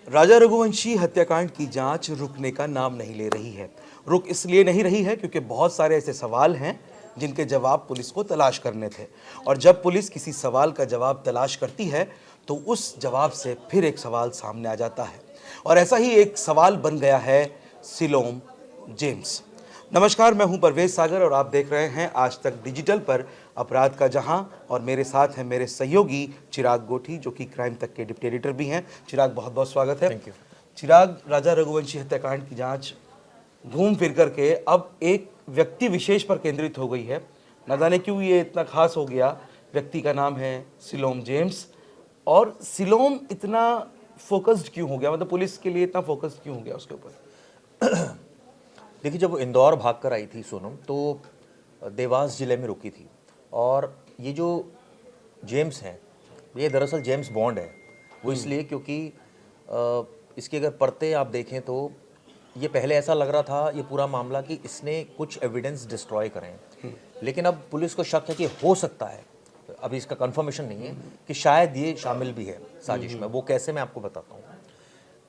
राजा रघुवंशी हत्याकांड की जांच रुकने का नाम नहीं ले रही है। रुक इसलिए नहीं रही है क्योंकि बहुत सारे ऐसे सवाल हैं जिनके जवाब पुलिस को तलाश करने थे, और जब पुलिस किसी सवाल का जवाब तलाश करती है तो उस जवाब से फिर एक सवाल सामने आ जाता है, और ऐसा ही एक सवाल बन गया है सिलोम जेम्स। नमस्कार, मैं हूं परवेज सागर और आप देख रहे हैं आज तक डिजिटल पर अपराध का जहां, और मेरे साथ हैं मेरे सहयोगी चिराग गोठी, जो कि क्राइम तक के डिप्टी एडिटर भी हैं। चिराग, बहुत बहुत स्वागत है। Thank you. चिराग, राजा रघुवंशी हत्याकांड की जांच घूम फिर करके अब एक व्यक्ति विशेष पर केंद्रित हो गई है। न जाने क्यों ये इतना खास हो गया। व्यक्ति का नाम है सिलोम जेम्स, और सिलोम इतना फोकस्ड क्यों हो गया, मतलब पुलिस के लिए इतना फोकस्ड क्यों हो गया उसके ऊपर? देखिए, जब वो इंदौर भाग कर आई थी सोनम, तो देवास ज़िले में रुकी थी। और ये जो जेम्स हैं, ये दरअसल जेम्स बॉन्ड है। वो इसलिए क्योंकि इसकी अगर परतें आप देखें तो ये पहले ऐसा लग रहा था ये पूरा मामला कि इसने कुछ एविडेंस डिस्ट्रॉय करे हैं, लेकिन अब पुलिस को शक है कि हो सकता है, अभी इसका कंफर्मेशन नहीं है, कि शायद ये शामिल भी है साजिश में। वो कैसे, मैं आपको बताता हूँ।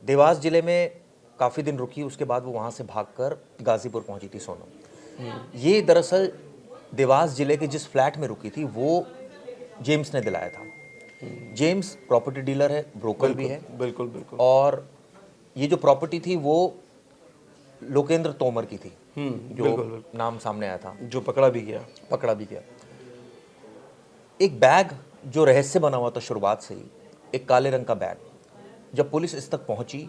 देवास ज़िले में काफ़ी दिन रुकी, उसके बाद वो वहाँ से भागकर गाज़ीपुर पहुँची थी सोनम। ये दरअसल देवास ज़िले के जिस फ्लैट में रुकी थी वो जेम्स ने दिलाया था। जेम्स प्रॉपर्टी डीलर है, ब्रोकर भी है। बिल्कुल बिल्कुल। और ये जो प्रॉपर्टी थी वो लोकेंद्र तोमर की थी, जो बिल्कुल। नाम सामने आया था, जो पकड़ा भी गया। एक बैग जो रहस्य बना हुआ था शुरुआत से ही, एक काले रंग का बैग। जब पुलिस इस तक पहुंची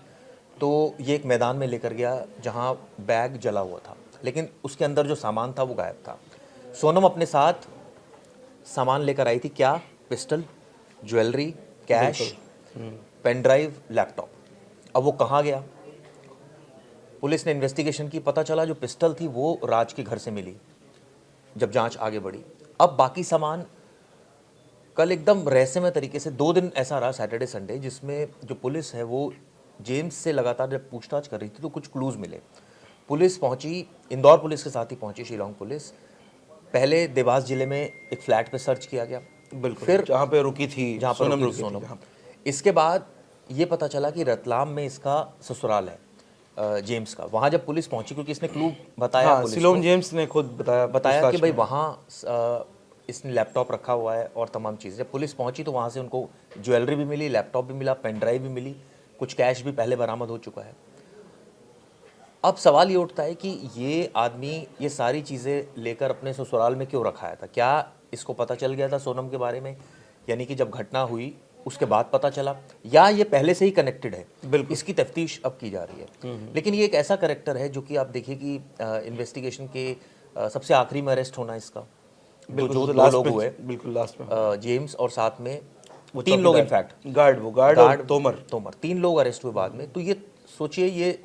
तो ये एक मैदान में लेकर गया जहां बैग जला हुआ था, लेकिन उसके अंदर जो सामान था वो गायब था। सोनम अपने साथ सामान लेकर आई थी, क्या? Pistol, jewellery, cash, pen drive, laptop. अब वो कहाँ गया? पुलिस ने इन्वेस्टिगेशन की, पता चला जो पिस्टल थी वो राज के घर से मिली। जब जांच आगे बढ़ी, अब बाकी सामान कल एकदम रहस्यमय तरीके से 2 दिन ऐसा रहा, सैटरडे संडे, जिसमें जो पुलिस है वो जेम्स से लगातार जब पूछताछ कर रही थी तो कुछ क्लूज मिले। पुलिस पहुंची, इंदौर पुलिस के साथ ही पहुंची शिलोंग पुलिस। पहले देवास जिले में एक फ्लैट पे सर्च किया गया, बिल्कुल, फिर जहाँ पे रुकी थी, जहाँ पर रुकी थी सोनम। इसके बाद ये पता चला कि रतलाम में इसका ससुराल है, जेम्स का। वहाँ जब पुलिस पहुंची, क्योंकि इसने क्लू बताया, हाँ, सिलोम जेम्स ने खुद बताया कि भाई वहाँ इसने लैपटॉप रखा हुआ है और तमाम चीज़ें। जब पुलिस पहुंची तो वहाँ से उनको ज्वेलरी भी मिली, लैपटॉप भी मिला, पेन ड्राइव भी मिली, कुछ कैश भी पहले बरामद हो चुका है। अब सवाल ये उठता है कि ये आदमी ये सारी चीज़ें लेकर अपने ससुराल में क्यों रखाया था? क्या इसको पता चल गया था सोनम के बारे में, यानी कि जब घटना हुई उसके बाद पता चला, या ये पहले से ही कनेक्टेड है? बिल्कुल, इसकी तफ्तीश अब की जा रही है। लेकिन ये एक ऐसा कैरेक्टर है जो कि आप देखिए कि इन्वेस्टिगेशन के सबसे आखिरी में अरेस्ट होना इसका, जो 2 लोग हुए, बिल्कुल लास्ट में, जेम्स और साथ में 3 लोग, इनफैक्ट गार्ड और तोमर 3 लोग अरेस्ट हुए बाद में। तो ये सोचिए, ये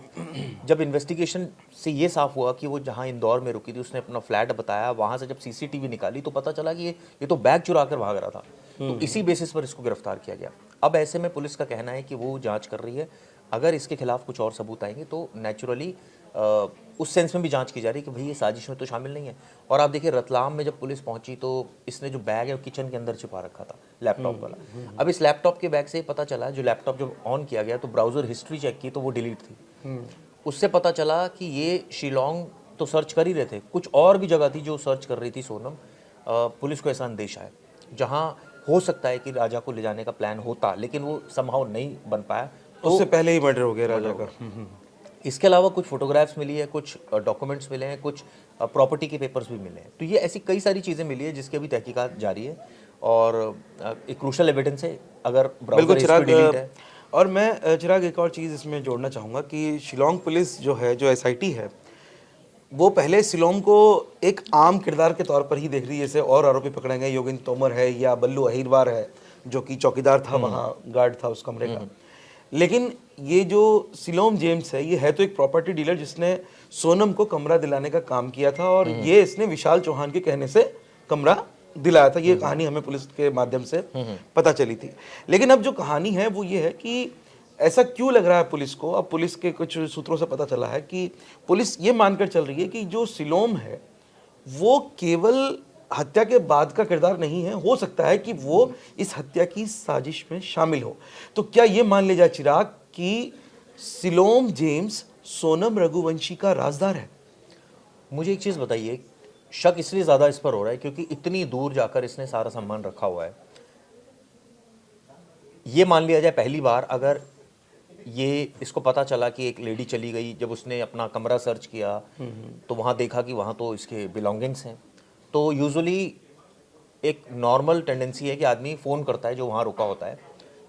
जब इन्वेस्टिगेशन से ये साफ हुआ कि वो जहाँ इंदौर में रुकी थी उसने अपना फ्लैट बताया, वहाँ से जब सीसीटीवी निकाली तो पता चला कि ये तो बैग चुरा कर भाग रहा था। तो इसी बेसिस पर इसको गिरफ्तार किया गया। अब ऐसे में पुलिस का कहना है कि वो जांच कर रही है, अगर इसके खिलाफ कुछ और सबूत आएंगे तो नेचुरली उस सेंस में भी जांच की जा रही है कि भाई ये साजिश में तो शामिल नहीं है। और आप देखिए, रतलाम में जब पुलिस पहुंची तो इसने जो बैग है वो किचन के अंदर छिपा रखा था, लैपटॉप वाला। अब इस लैपटॉप के बैग से पता चला, जो लैपटॉप जब ऑन किया गया तो ब्राउजर हिस्ट्री चेक की तो वो डिलीट थी। उससे पता चला कि ये शिलोंग तो सर्च कर ही रहे थे, कुछ और भी जगह थी जो सर्च कर रही थी सोनम। पुलिस को ऐसा अंदेशा है जहाँ हो सकता है कि राजा को ले जाने का प्लान होता, लेकिन वो समहाउ नहीं बन पाया। तो उससे पहले ही मर्डर हो गया राजा का। इसके अलावा कुछ फोटोग्राफ्स मिली है, कुछ डॉक्यूमेंट्स मिले हैं, कुछ प्रॉपर्टी के पेपर्स भी मिले हैं। तो ये ऐसी कई सारी चीज़ें मिली है जिसकी अभी तहकीकात जारी है, और एक क्रूशल एविडेंस है अगर ब्राउज़र हिस्ट्री डिलीट है। और मैं चिराग एक और चीज़ इसमें जोड़ना चाहूँगा कि शिलोंग पुलिस जो है, जो एसआईटी है, वो पहले सिलोम को एक आम किरदार के तौर पर ही देख रही है। जैसे और आरोपी पकड़े गए, योगेंद्र तोमर है या बल्लू अहिरवार है, जो कि चौकीदार था, वहाँ गार्ड था उस कमरे का। लेकिन ये जो सिलोम जेम्स है, ये है तो एक प्रॉपर्टी डीलर जिसने सोनम को कमरा दिलाने का काम किया था, और ये इसने विशाल चौहान के कहने से कमरा दिलाया था। ये कहानी हमें पुलिस के माध्यम से पता चली थी। लेकिन अब जो कहानी है वो ये है कि ऐसा क्यों लग रहा है पुलिस को। अब पुलिस के कुछ सूत्रों से पता चला है कि पुलिस ये मानकर चल रही है कि जो सिलोम है वो केवल हत्या के बाद का किरदार नहीं है, हो सकता है कि वो इस हत्या की साजिश में शामिल हो। तो क्या ये मान लिया जाए चिराग कि सिलोम जेम्स सोनम रघुवंशी का राजदार है। मुझे एक चीज़ बताइए, शक इसलिए ज़्यादा इस पर हो रहा है क्योंकि इतनी दूर जाकर इसने सारा सामान रखा हुआ है। ये मान लिया जाए पहली बार अगर ये इसको पता चला कि एक लेडी चली गई, जब उसने अपना कमरा सर्च किया तो वहाँ देखा कि वहाँ तो इसके बिलोंगिंग्स हैं, तो यूजुअली एक नॉर्मल टेंडेंसी है कि आदमी फ़ोन करता है जो वहाँ रुका होता है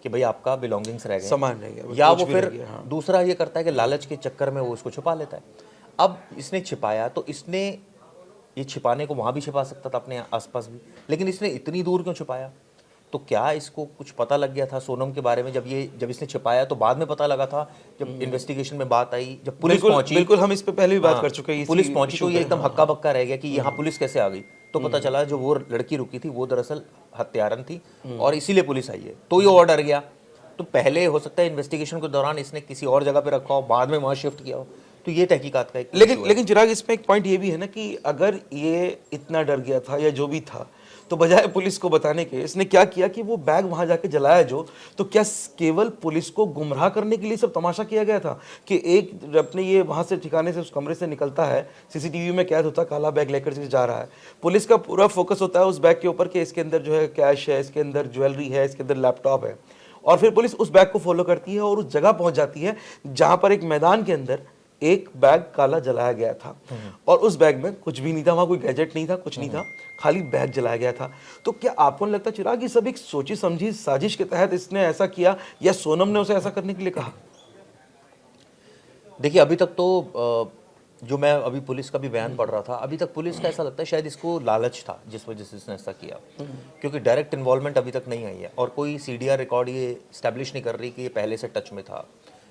कि भाई आपका बिलोंगिंग्स रह गए, सामान रह गया, या कुछ वो भी फिर रह गया, हाँ। दूसरा ये करता है कि लालच के चक्कर में वो उसको छुपा लेता है। अब इसने छिपाया तो इसने ये छिपाने को वहाँ भी छिपा सकता था अपने आसपास भी, लेकिन इसने इतनी दूर क्यों छिपाया? तो क्या इसको कुछ पता लग गया था सोनम के बारे में? जब इसने छिपाया तो बाद में पता लगा था, जब इन्वेस्टिगेशन में बात आई, जब पुलिस बिल्कुल पहुंची। बिल्कुल, हम इस पे पहले भी बात हाँ, कर चुके हैं, पुलिस इसी पहुंची इशू तो ये पे, एकदम हाँ। हक्का बक्का रह गया कि यहाँ पुलिस कैसे आ गई। तो पता चला जो वो लड़की रुकी थी वो दरअसल हत्यारन थी और इसीलिए पुलिस आई है, तो ये और डर गया। तो पहले हो सकता है इन्वेस्टिगेशन के दौरान इसने किसी और जगह पे रखा हो, बाद में वहाँ शिफ्ट किया हो, तो ये तहकीकात का एक लेकिन issue है। लेकिन चिराग, इसमें एक पॉइंट ये भी है ना कि अगर ये इतना डर गया था या जो भी था, तो बजाय पुलिस को बताने के इसने क्या किया कि वो बैग वहां जाके जलाया जो, तो क्या केवल पुलिस को गुमराह करने के लिए सब तमाशा किया गया था कि एक अपने ये वहां से ठिकाने से उस कमरे से निकलता है, सीसीटीवी में कैद होता, काला बैग लेकर के जा रहा है, पुलिस का पूरा फोकस होता है उस बैग के ऊपर कि इसके अंदर जो है कैश है, इसके अंदर ज्वेलरी है, इसके अंदर लैपटॉप है, और फिर पुलिस उस बैग को फॉलो करती है और उस जगह पहुंच जाती है जहां पर एक मैदान के अंदर एक बैग काला जलाया गया था, और उस बैग में कुछ भी नहीं था, वहां कोई गैजेट नहीं था, कुछ नहीं था, खाली बैग जलाया गया था। तो क्या आपको नहीं लगता चिराग, ये सब एक सोची समझी साजिश के तहत इसने ऐसा किया, या सोनम ने उसे ऐसा करने के लिए कहा? देखिए अभी तक तो जो मैं अभी पुलिस का भी बयान पढ़ रहा था, अभी तक पुलिस का ऐसा लगता है शायद इसको लालच था जिस वजह से इसने ऐसा किया, क्योंकि डायरेक्ट इन्वॉल्वमेंट अभी तक नहीं आई है और कोई सीडीआर रिकॉर्ड ये स्टैब्लिश नहीं कर रही कि ये पहले से टच में था।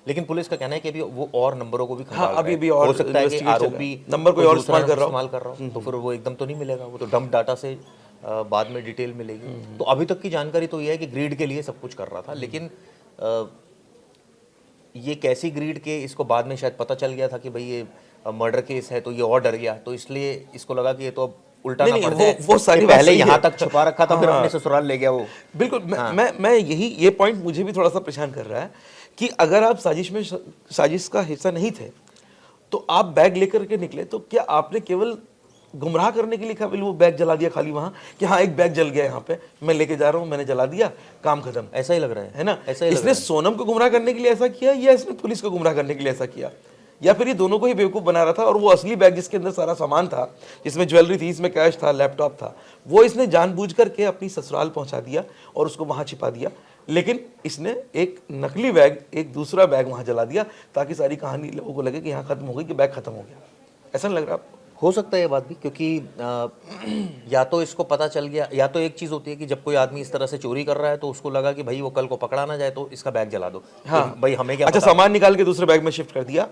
लेकिन पुलिस का कहना है कि अभी वो और नंबरों को भी हाँ, खंगाल अभी रहा भी है। और हो सकता है कि investigate चल रहा है। आरोपी नंबर कोई और दूसरा इस्तेमाल कर रहा हो। तो फिर वो एकदम तो नहीं मिलेगा, वो तो डंप डाटा से बाद में डिटेल मिलेगी। तो अभी तक की जानकारी तो ये है कि ग्रीड के लिए सब कुछ कर रहा था, लेकिन ये कैसी ग्रीड के इसको बाद में शायद पता चल गया था कि भाई ये मर्डर केस है, तो ये और डर गया, तो इसलिए इसको लगा कि ये तो अब उल्टा ना नहीं, पड़ जाए, वो सारी कि बात पहले सही यहाँ है। तक छुपा रखा था, फिर हाँ। अपने ससुराल ले गया वो। बिल्कुल, मैं यही, ये पॉइंट मुझे भी थोड़ा सा परेशान कर रहा है कि अगर आप साजिश का हिस्सा नहीं थे तो आप बैग लेकर के निकले, तो क्या आपने केवल गुमराह करने के लिए केवल वो बैग जला दिया खाली वहां कि हाँ एक बैग जल गया यहाँ पे, मैं लेके जा रहा हूँ, मैंने जला दिया, काम खत्म? ऐसा ही लग रहा है ना? ऐसा ही लग इसने रहा है। सोनम को गुमराह करने के लिए ऐसा किया, या इसने पुलिस को गुमराह करने के लिए ऐसा किया, या फिर ये दोनों को ही बेवकूफ बना रहा था, और वो असली बैग जिसके अंदर सारा सामान था, जिसमें ज्वेलरी थी, इसमें कैश था, लैपटॉप था, वो इसने जानबूझ करके अपनी ससुराल पहुंचा दिया और उसको वहां छिपा दिया, लेकिन इसने एक नकली बैग, एक दूसरा बैग वहां जला दिया ताकि सारी कहानी लोगों को लगे कि यहाँ खत्म हो गई, कि बैग खत्म हो गया। ऐसा नहीं लग रहा आपको? हो सकता है ये बात भी, क्योंकि या तो इसको पता चल गया, या तो एक चीज़ होती है कि जब कोई आदमी इस तरह से चोरी कर रहा है तो उसको लगा कि भाई वो कल को पकड़ा ना जाए तो इसका बैग जला दो। हाँ, तो भाई हमें क्या अच्छा, पता। सामान निकाल के दूसरे बैग में शिफ्ट कर दिया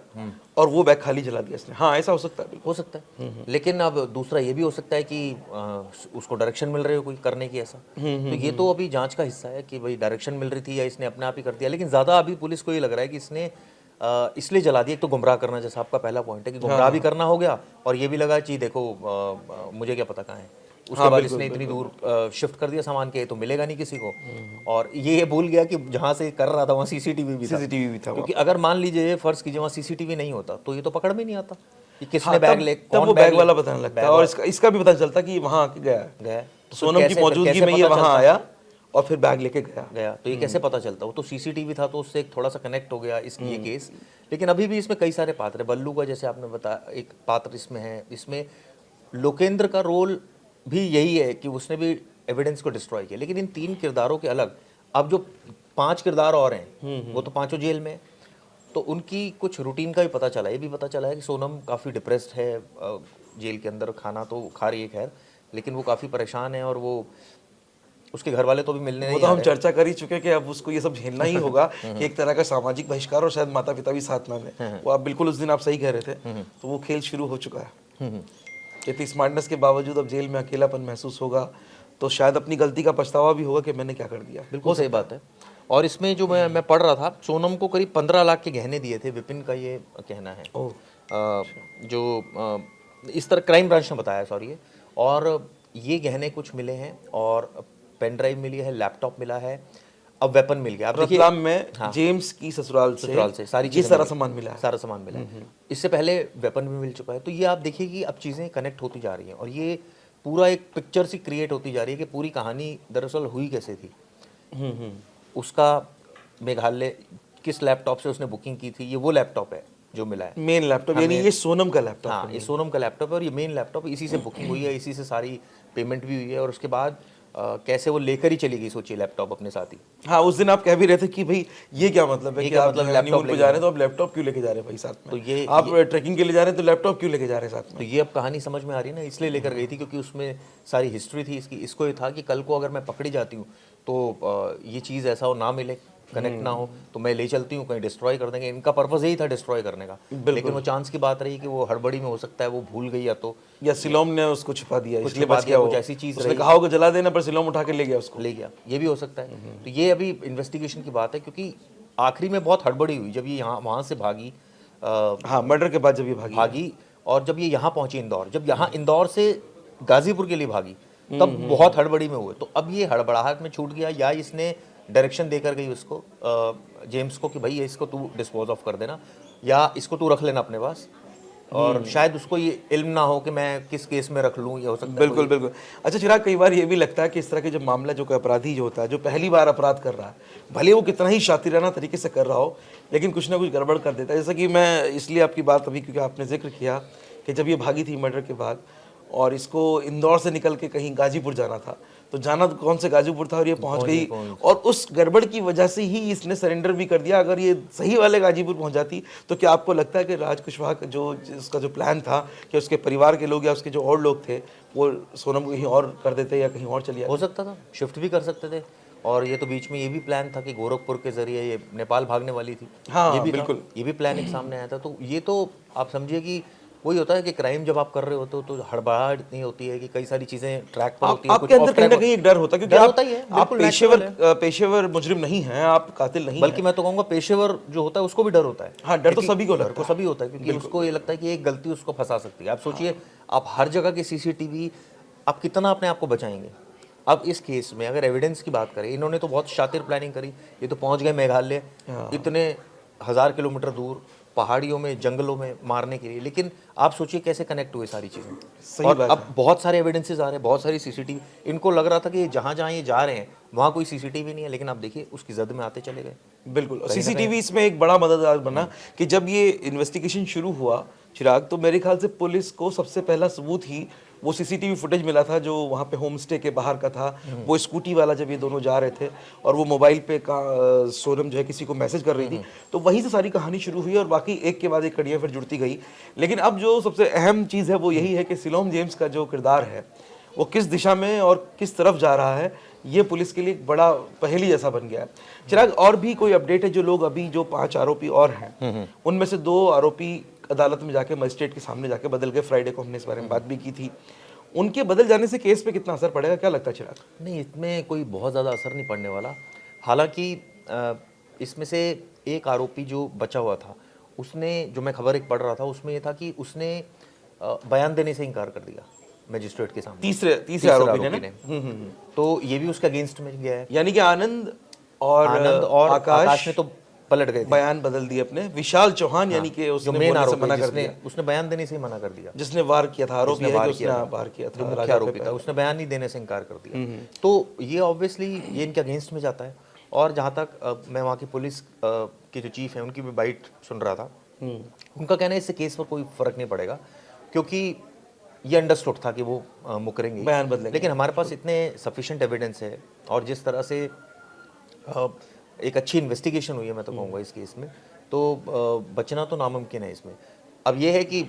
और वो बैग खाली जला दिया इसने। हाँ, ऐसा हो सकता है, बिल्कुल हो सकता है, लेकिन अब दूसरा ये भी हो सकता है कि उसको डायरेक्शन मिल रही हो कोई करने की ऐसा। तो ये तो अभी जांच का हिस्सा है कि भाई डायरेक्शन मिल रही थी या इसने अपने आप ही कर दिया, लेकिन ज़्यादा अभी पुलिस को ये लग रहा है कि इसने इसलिए जला दिया। एक तो गुमराह करना, जैसा आपका पहला पॉइंट है कि गुमराह भी करना हो गया, और ये भी लगा कि देखो मुझे क्या पता कहाँ है। उसके बाद इसने इतनी दूर शिफ्ट कर दिया सामान के, तो मिलेगा नहीं किसी को, और ये भूल गया कि जहाँ से कर रहा था वहाँ सीसीटीवी भी था। सीसीटीवी भी था, क्योंकि अगर मान लीजिए फर्ज कीजिए वहाँ सीसीटीवी नहीं होता तो ये तो पकड़ में नहीं आता कि किसने हाँ, बैग ले, तब कौन वो बैग वाला पता नहीं लगता, बैग और इसका भी पता चलता कि वहां आके गया गया। तो सोनम की मौजूदगी में ये वहां आया और फिर बैग लेके गया। तो ये कैसे पता चलता? वो तो सीसीटीवी था, तो उससे एक थोड़ा सा कनेक्ट हो गया ये केस। लेकिन अभी भी इसमें कई सारे पात्र है। बल्लू का जैसे आपने बताया एक पात्र इसमें है, इसमें लोकेंद्र का रोल भी यही है कि उसने भी एविडेंस को डिस्ट्रॉय किया। लेकिन इन 3 किरदारों के अलग अब जो 5 किरदार और हैं वो तो पांचों जेल में, तो उनकी कुछ रूटीन का भी पता चला। ये भी पता चला है कि सोनम काफ़ी डिप्रेस्ड है जेल के अंदर, खाना तो खा रही है खैर, लेकिन वो काफ़ी परेशान है, और वो उसके घर वाले तो भी मिलने वो नहीं तो आ हम रहे। चर्चा कर ही चुके कि अब उसको ये सब झेलना ही होगा कि एक तरह का सामाजिक बहिष्कार, और शायद माता पिता भी साथ में हैं। वो आप बिल्कुल उस दिन आप सही कह रहे थे, तो वो खेल शुरू हो चुका है। इतनी स्मार्टनेस के बावजूद अब जेल में अकेलापन महसूस होगा, तो शायद अपनी गलती का पछतावा भी होगा कि मैंने क्या कर दिया। बिल्कुल सही बात है। और इसमें जो मैं पढ़ रहा था, सोनम को करीब 15 लाख के गहने दिए थे, विपिन का ये कहना है। इस तरह क्राइम ब्रांच ने बताया, सॉरी, और ये गहने कुछ मिले हैं, और पेन ड्राइव मिली है, लैपटॉप मिला है, अब वेपन मिल गया। अब देखिए रतलाम में हाँ। जेम्स की ससुराल से सारी ये चीजें सारा मिली। सामान मिला है। सारा सामान मिला है। इससे पहले वेपन भी मिल चुका है। तो ये आप देखिए कि अब चीज़ें कनेक्ट होती जा रही हैं और ये पूरा एक पिक्चर सी क्रिएट होती जा रही है कि पूरी कहानी दरअसल हुई कैसे थी। उसका मेघालय किस लैपटॉप से उसने बुकिंग की थी, ये वो लैपटॉप है जो मिला है। मेन लैपटॉप यानी ये सोनम का लैपटॉप हाँ, है। ये सोनम का लैपटॉप है और ये मेन लैपटॉप, इसी से बुकिंग हुई है, इसी से सारी पेमेंट भी हुई है और उसके बाद कैसे वो लेकर ही चली गई, सोचिए लैपटॉप अपने साथ ही। हाँ, उस दिन आप कह भी रहे थे कि भाई ये क्या मतलब है ये कि क्या आप मतलब हनीमून लैपटॉप पे लेके जा रहे हैं तो आप लैपटॉप क्यों लेके जा रहे हैं भाई साथ में? तो ये आप ट्रैकिंग के लिए जा रहे हैं तो लैपटॉप क्यों लेके जा रहे हैं साथ तो में? ये अब कहानी समझ में आ रही है ना, इसलिए लेकर गई थी क्योंकि उसमें सारी हिस्ट्री थी इसकी। इसको ये था कि कल को अगर मैं पकड़ी जाती हूँ तो ये चीज़ ऐसा हो ना मिले, कनेक्ट ना हो, तो मैं ले चलती हूँ, कहीं डिस्ट्रॉय कर देंगे। इनका पर्पस यही था डिस्ट्रॉय करने का, लेकिन वो चांस की बात रही कि वो हड़बड़ी में हो सकता है वो भूल गई या सिलोम ने उसको छुपा दिया इसलिए छुपा बच दिया, गया कुछ वो। ऐसी चीज़ उसने रही। कहा होगा जला देना पर सिलोम उठा के ले गया उसको। ले गया, ये भी हो सकता है। तो ये अभी इन्वेस्टिगेशन की बात है क्योंकि आखिरी में बहुत हड़बड़ी हुई जब ये यहाँ वहाँ से भागी हाँ, मर्डर के बाद जब ये भागी और जब ये यहाँ पहुंची इंदौर, जब यहाँ इंदौर से गाजीपुर के लिए भागी तब बहुत हड़बड़ी में हुए। तो अब ये हड़बड़ाहट में छूट गया या इसने डायरेक्शन देकर गई उसको जेम्स को कि भाई ये इसको तू डिस्पोज ऑफ कर देना या इसको तू रख लेना अपने पास, और शायद उसको ये इल्म ना हो कि मैं किस केस में रख लूँ, ये हो सकता है। बिल्कुल बिल्कुल। अच्छा चिराग, कई बार ये भी लगता है कि इस तरह के जब मामला जो कोई अपराधी जो होता है, जो पहली बार अपराध कर रहा है, भले वो कितना ही शातिराना तरीके से कर रहा हो, लेकिन कुछ ना कुछ गड़बड़ कर देता है। जैसा कि मैं इसलिए आपकी बात अभी क्योंकि आपने जिक्र किया कि जब ये भागी थी मर्डर के बाद और इसको इंदौर से निकल के कहीं गाजीपुर जाना था, तो जाना तो कौन से गाजीपुर था और ये पहुंच गई और उस गड़बड़ की वजह से ही इसने सरेंडर भी कर दिया। अगर ये सही वाले गाजीपुर पहुंच जाती तो क्या आपको लगता है कि राज कुशवाहा का जो इसका जो प्लान था कि उसके परिवार के लोग या उसके जो और लोग थे वो सोनम को कहीं और कर देते या कहीं और चली हो सकता था, शिफ्ट भी कर सकते थे। और ये तो बीच में ये भी प्लान था कि गोरखपुर के जरिए ये नेपाल भागने वाली थी। हाँ, ये भी बिल्कुल। ये भी प्लान एक सामने आया था। तो ये तो आप समझिए कि वही होता है कि क्राइम जब आप कर रहे होते हो तो हड़बड़ाहट इतनी होती है कि कई सारी चीजें ट्रैक पर होती है, आपके अंदर कहीं ना कहीं एक डर होता है क्योंकि डर आप होता ही है, आप बिल्कुल पेशेवर मुजरिम नहीं हैं, आप कातिल नहीं बल्कि मैं तो कहूँगा पेशेवर जो होता है उसको भी डर होता है। हाँ, डर तो सभी को डर को सभी होता है क्योंकि उसको ये लगता है कि एक गलती उसको फंसा सकती है। आप सोचिए, आप हर जगह के सीसीटीवी आप कितना अपने आप को बचाएंगे। अब इस केस में अगर एविडेंस की बात करें, इन्होंने तो बहुत शातिर प्लानिंग करी। ये तो पहुंच गए मेघालय, इतने 1000 किलोमीटर दूर पहाड़ियों में, जंगलों में मारने के लिए, लेकिन आप सोचिए कैसे कनेक्ट हुए सारी चीज़ें। और अब बहुत सारे एविडेंसेस आ रहे हैं, बहुत सारी सीसीटीवी। इनको लग रहा था कि जहाँ जहाँ ये जा रहे हैं वहाँ कोई सीसीटीवी नहीं है, लेकिन आप देखिए उसकी जद में आते चले गए। बिल्कुल, सीसीटीवी इसमें एक बड़ा मददगार बना कि जब ये इन्वेस्टिगेशन शुरू हुआ चिराग, तो मेरे ख्याल से पुलिस को सबसे पहला सबूत ही वो सीसीटीवी फुटेज मिला था जो वहाँ पे होम स्टे के बाहर का था। वो स्कूटी वाला जब ये दोनों जा रहे थे और वो मोबाइल पे सोनम जो है किसी को मैसेज कर रही थी, तो वहीं से सारी कहानी शुरू हुई और बाकी एक के बाद एक कड़ियाँ फिर जुड़ती गई। लेकिन अब जो सबसे अहम चीज़ है वो यही है कि सिलोम जेम्स का जो किरदार है वो किस दिशा में और किस तरफ जा रहा है, ये पुलिस के लिए एक बड़ा पहेली जैसा बन गया है। चिराग, और भी कोई अपडेट है? जो लोग अभी जो 5 आरोपी और हैं उनमें से 2 आरोपी अदालत में जाके मजिस्ट्रेट के सामने जाके बदल गए। फ्राइडे को हमने इस बारे में बात भी की थी। उनके बदल जाने से केस पे कितना असर पड़ेगा, क्या लगता है चिराग? नहीं, इसमें कोई बहुत ज़्यादा असर नहीं पड़ने वाला। हालांकि इसमें से एक आरोपी जो बचा हुआ था, उसने, जो मैं खबर एक पढ़ रहा था उसमें ये था कि उसने बयान देने से इनकार कर दिया मजिस्ट्रेट के सामने। तीसरे आरोपी ने तो ये भी उसके अगेंस्ट में गया है। यानी कि आनंद और आकाश ने तो पलट गए थे, बयान बदल दिए अपने। विशाल चौहान यानी कि उसने मेन बोलने से आरोपी मना कर दिया, उसने बयान देने से ही मना कर दिया। जिसने वार किया था, आरोपी है कि उसने वार किया था, मुख्य आरोपी था, उसने बयान नहीं देने से इनकार कर दिया। तो ये ऑब्वियसली ये इनके अगेंस्ट में जाता है। और जहाँ तक मैं वहाँ की पुलिस के जो चीफ हैं उनकी भी बाइट सुन रहा था, उनका कहना है इससे केस पर कोई फर्क नहीं पड़ेगा क्योंकि ये अंडरस्टूड था कि वो मुकरेंगे, बयान बदलेंगे। लेकिन हमारे पास इतने सफिशिएंट एविडेंस है और जिस तरह से एक अच्छी इन्वेस्टिगेशन हुई है, मैं तो कहूँगा इस केस में, तो बचना तो नामुमकिन है इसमें। अब ये है कि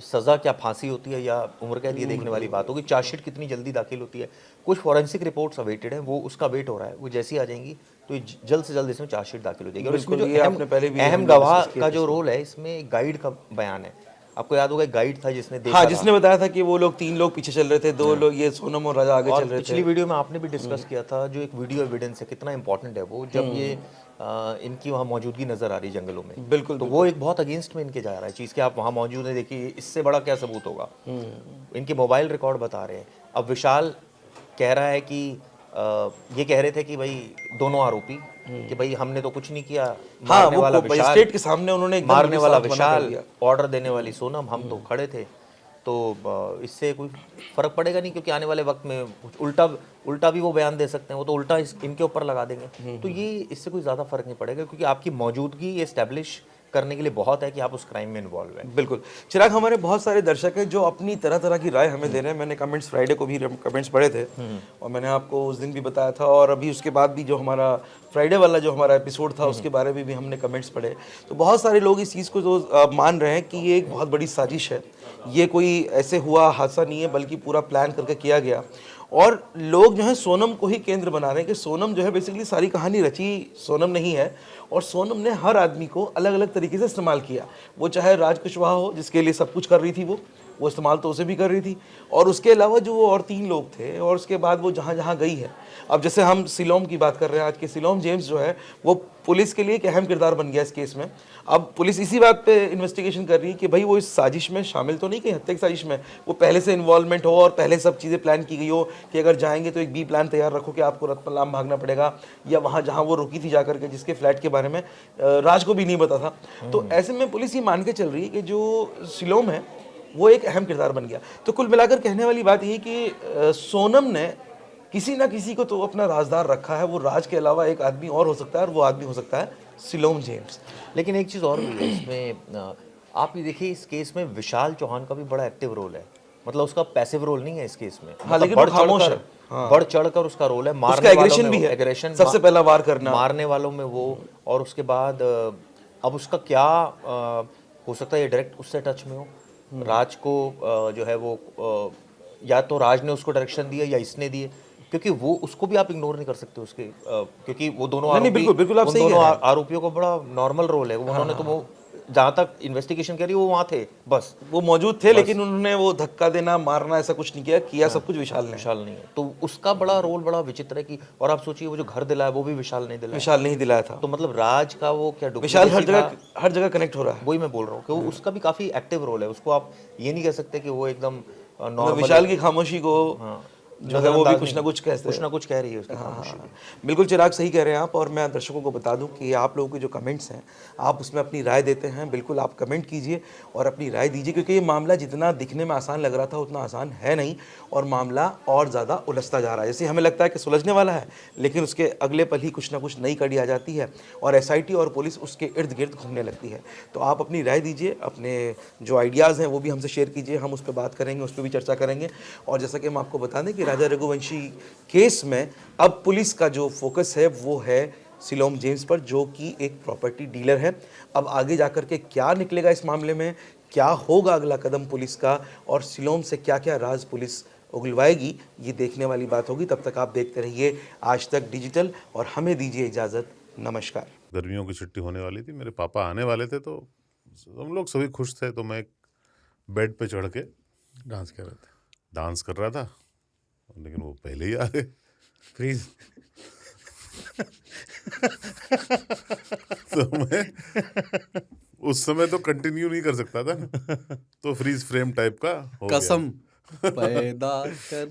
सज़ा क्या फांसी होती है या उम्र कैद, ये देखने वाली बात होगी। चार्जशीट कितनी जल्दी दाखिल होती है, कुछ फॉरेंसिक रिपोर्ट्स अवेटेड हैं, वो उसका वेट हो रहा है, वो जैसी आ जाएंगी तो ये जल्द से जल्द इसमें चार्जशीट दाखिल हो जाएगी। और इसमें जो अहम गवाह का जो रोल है, इसमें एक गाइड का बयान है। आपको याद होगा एक गाइड था जिसने देखा, जिसने बताया था कि वो लोग 3 लोग पीछे चल रहे थे, 2 लोग ये सोनम और राजा आगे चल रहे थे। पिछली वीडियो में आपने भी डिस्कस किया था जो एक वीडियो एविडेंस है, कितना इंपॉर्टेंट है वो, जब ये इनकी वहाँ मौजूदगी नजर आ रही जंगलों में। बिल्कुल, तो वो एक बहुत अगेंस्ट में इनके जा रहा है चीज़ कि आप वहाँ मौजूद हैं, देखिए इससे बड़ा क्या सबूत होगा। इनके मोबाइल रिकॉर्ड बता रहे हैं। अब विशाल कह रहा है कि ये कह रहे थे कि भाई दोनों आरोपी कि भाई हमने तो कुछ नहीं किया, हाँ, मारने वो वाला मजिस्ट्रेट के सामने उन्होंने एकदम मारने बिल्कुल वाला साफ मना कर विशाल, दिया। ऑर्डर देने वाली सोनम, हम तो खड़े थे। तो इससे कोई फर्क पड़ेगा नहीं, क्योंकि आने वाले वक्त में कुछ उल्टा उल्टा भी वो बयान दे सकते हैं, वो तो उल्टा इनके ऊपर लगा देंगे। तो ये इससे कोई ज़्यादा फर्क नहीं पड़ेगा, क्योंकि आपकी मौजूदगी ये एस्टेब्लिश करने के लिए बहुत है कि आप उस क्राइम में इन्वॉल्व हैं। बिल्कुल चिराग, हमारे बहुत सारे दर्शक हैं जो अपनी तरह तरह की राय हमें दे रहे हैं। मैंने कमेंट्स फ्राइडे को भी कमेंट्स पढ़े थे और मैंने आपको उस दिन भी बताया था, और अभी उसके बाद भी जो हमारा फ्राइडे वाला जो हमारा एपिसोड था उसके बारे में भी हमने कमेंट्स पढ़े। तो बहुत सारे लोग इस चीज़ को जो मान रहे हैं कि ये एक बहुत बड़ी साजिश है, ये कोई ऐसे हुआ हादसा नहीं है बल्कि पूरा प्लान करके किया गया। और लोग जो है सोनम को ही केंद्र बना रहे हैं कि सोनम जो है बेसिकली सारी कहानी रची सोनम नहीं है, और सोनम ने हर आदमी को अलग अलग तरीके से इस्तेमाल किया। वो चाहे राज कुशवाहा हो जिसके लिए सब कुछ कर रही थी, वो इस्तेमाल तो उसे भी कर रही थी, और उसके अलावा जो वो और 3 लोग थे, और उसके बाद वो जहाँ जहाँ गई है। अब जैसे हम सिलोम की बात कर रहे हैं, आज के सिलोम जेम्स जो है वो पुलिस के लिए एक अहम किरदार बन गया इस केस में। अब पुलिस इसी बात पे इन्वेस्टिगेशन कर रही है कि भाई वो इस साजिश में शामिल तो नहीं, कहीं हत्या की साजिश में वो पहले से इन्वॉल्वमेंट हो और पहले सब चीज़ें प्लान की गई हो कि अगर जाएंगे तो एक बी प्लान तैयार रखो कि आपको रतलाम भागना पड़ेगा, या वहाँ जहाँ वो रुकी थी जाकर के जिसके फ्लैट के बारे में राज को भी नहीं पता था। तो ऐसे में पुलिस ये मान के चल रही है कि जो सिलोम है वो एक अहम किरदार बन गया। तो कुल मिलाकर कहने वाली बात यही कि सोनम ने किसी ना किसी को तो अपना राजदार रखा है। वो राज के अलावा एक आदमी और हो सकता है, और वो आदमी हो सकता है सिलोम जेम्स। लेकिन एक चीज़ और भी है इसमें, आप ये देखिए इस केस में विशाल चौहान का भी बड़ा एक्टिव रोल है। मतलब उसका पैसिव रोल नहीं है इस केस में। हाँ, लेकिन वो खामोश है। बढ़ चढ़कर उसका रोल है। उसका मारने वालों एग्रेशन में भी वो है, एग्रेशन, सबसे पहला वार करना, मारने वालों में वो, और उसके बाद अब उसका क्या हो सकता है, ये डायरेक्ट उससे टच में हो। राज को जो है वो या तो राज ने उसको डायरेक्शन दिया या इसने दिए, क्योंकि वो उसको भी आप इग्नोर नहीं कर सकते उसके, क्योंकि वो दोनों नहीं, आरोपी, बिल्कुल बिल्कुल आप उन सही कह दोनों रहे हैं। आरोपियों को बड़ा नॉर्मल रोल है। उन्होंने तो वो जहाँ तक इन्वेस्टिगेशन करी वो वहाँ थे, बस वो मौजूद थे, लेकिन उन्होंने वो धक्का देना मारना ऐसा कुछ नहीं किया, किया सब कुछ विशाल ने। विशाल नहीं है, तो उसका बड़ा रोल बड़ा विचित्र है कि, और आप सोचिए वो जो घर दिलाया वो भी विशाल नहीं दिलाया। विशाल नहीं दिलाया था, तो मतलब राज का वो क्या विशाल डुप्लीकेसी था, हर जगह कनेक्ट हो रहा है। वही मैं बोल रहा हूँ कि वो उसका भी काफी एक्टिव रोल है। उसको आप ये नहीं कह सकते कि वो एकदम मतलब नॉर्मल। विशाल की खामोशी को जो है वो भी कुछ ना कुछ कह रही है उसकी खामोशी भी। बिल्कुल चिराग, सही कह रहे हैं आप। और मैं दर्शकों को बता दूं कि आप लोगों के जो कमेंट्स हैं आप उसमें अपनी राय देते हैं। बिल्कुल आप कमेंट कीजिए और अपनी राय दीजिए, क्योंकि ये मामला जितना दिखने में आसान लग रहा था उतना आसान है नहीं, और मामला और ज़्यादा उलझता जा रहा है। जैसे हमें लगता है कि सुलझने वाला है, लेकिन उसके अगले पल ही कुछ ना कुछ नई कड़ी आ जाती है और एसआईटी और पुलिस उसके इर्द गिर्द घूमने लगती है। तो आप अपनी राय दीजिए, अपने जो आइडियाज़ हैं वो भी हमसे शेयर कीजिए, हम उस पर बात करेंगे, उस पर भी चर्चा करेंगे। और जैसा कि हम आपको बता दें कि राजा रघुवंशी केस में अब पुलिस का जो फोकस है वो है सिलोम जेम्स पर, जो कि एक प्रॉपर्टी डीलर है। अब आगे जाकर के क्या निकलेगा इस मामले में, क्या होगा अगला कदम पुलिस का, और सिलोम से क्या क्या राज पुलिस उगलवाएगी, ये देखने वाली बात होगी। तब तक आप देखते रहिए आज तक डिजिटल और हमें दीजिए इजाज़त। नमस्कार। गर्मियों की छुट्टी होने वाली थी, मेरे पापा आने वाले थे, तो हम लोग सभी खुश थे। तो मैं एक बेड पे चढ़ के डांस कर रहा था, लेकिन वो पहले ही आ गए। फ्रीज। तो मैं उस समय तो कंटिन्यू नहीं कर सकता था ना, तो फ्रीज फ्रेम टाइप का हो गया। कसम पैदा कर